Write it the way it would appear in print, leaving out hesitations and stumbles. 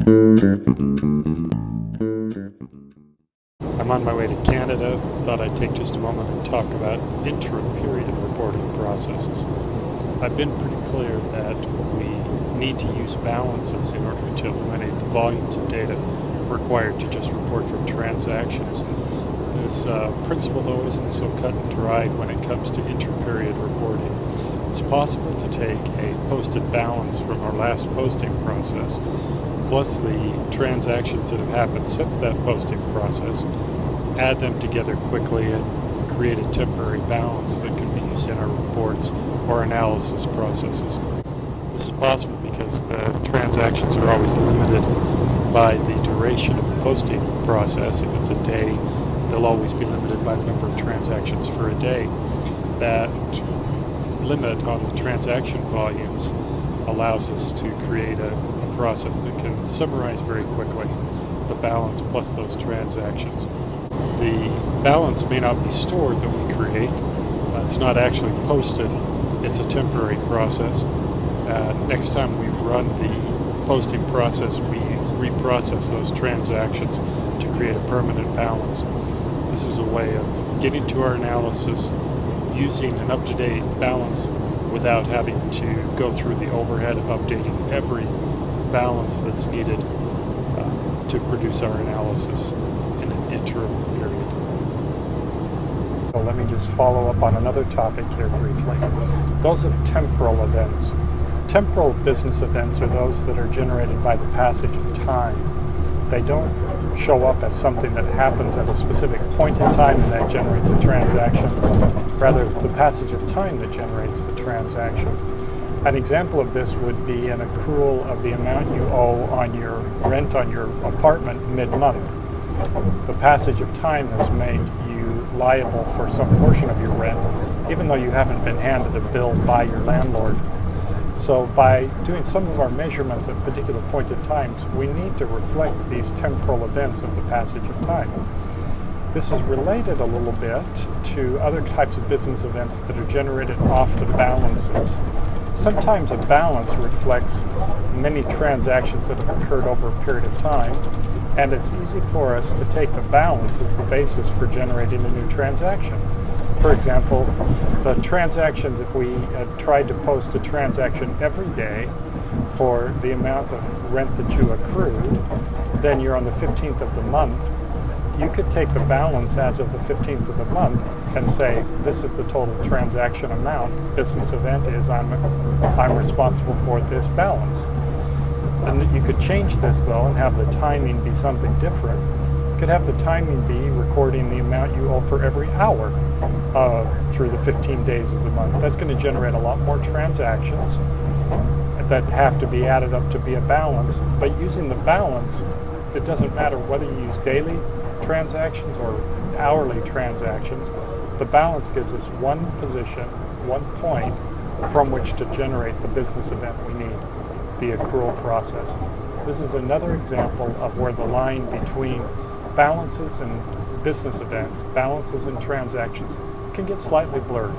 I'm on my way to Canada. Thought I'd take just a moment and talk about interim period reporting processes. I've been pretty clear that we need to use balances in order to eliminate the volumes of data required to just report from transactions. This principle, though, isn't so cut and dried when it comes to intra-period reporting. It's possible to take a posted balance from our last posting process, plus the transactions that have happened since that posting process, add them together quickly and create a temporary balance that can be used in our reports or analysis processes. This is possible because the transactions are always limited by the duration of the posting process. If it's a day, they'll always be limited by the number of transactions for a day. That limit on the transaction volumes allows us to create a process that can summarize very quickly the balance plus those transactions. The balance may not be stored that we create. It's not actually posted. It's a temporary process. Next time we run the posting process, we reprocess those transactions to create a permanent balance. This is a way of getting to our analysis using an up-to-date balance without having to go through the overhead of updating every balance that's needed to produce our analysis in an interim period. So let me just follow up on another topic here briefly. Those of temporal events. Temporal business events are those that are generated by the passage of time. They don't show up as something that happens at a specific point in time and that generates a transaction. Rather, it's the passage of time that generates the transaction. An example of this would be an accrual of the amount you owe on your rent on your apartment mid-month. The passage of time has made you liable for some portion of your rent, even though you haven't been handed a bill by your landlord. So by doing some of our measurements at particular point in times, we need to reflect these temporal events of the passage of time. This is related a little bit to other types of business events that are generated off the balances. Sometimes a balance reflects many transactions that have occurred over a period of time, and it's easy for us to take the balance as the basis for generating a new transaction. For example, the transactions, if we tried to post a transaction every day for the amount of rent that you accrued, then you're on the 15th of the month. You could take the balance as of the 15th of the month and say, this is the total transaction amount. Business event is I'm responsible for this balance. And you could change this though and have the timing be something different. You could have the timing be recording the amount you owe for every hour through the 15 days of the month. That's going to generate a lot more transactions that have to be added up to be a balance. But using the balance, it doesn't matter whether you use daily transactions or hourly transactions. The balance gives us one position, one point from which to generate the business event we need, the accrual process. This is another example of where the line between balances and business events, balances and transactions, can get slightly blurred.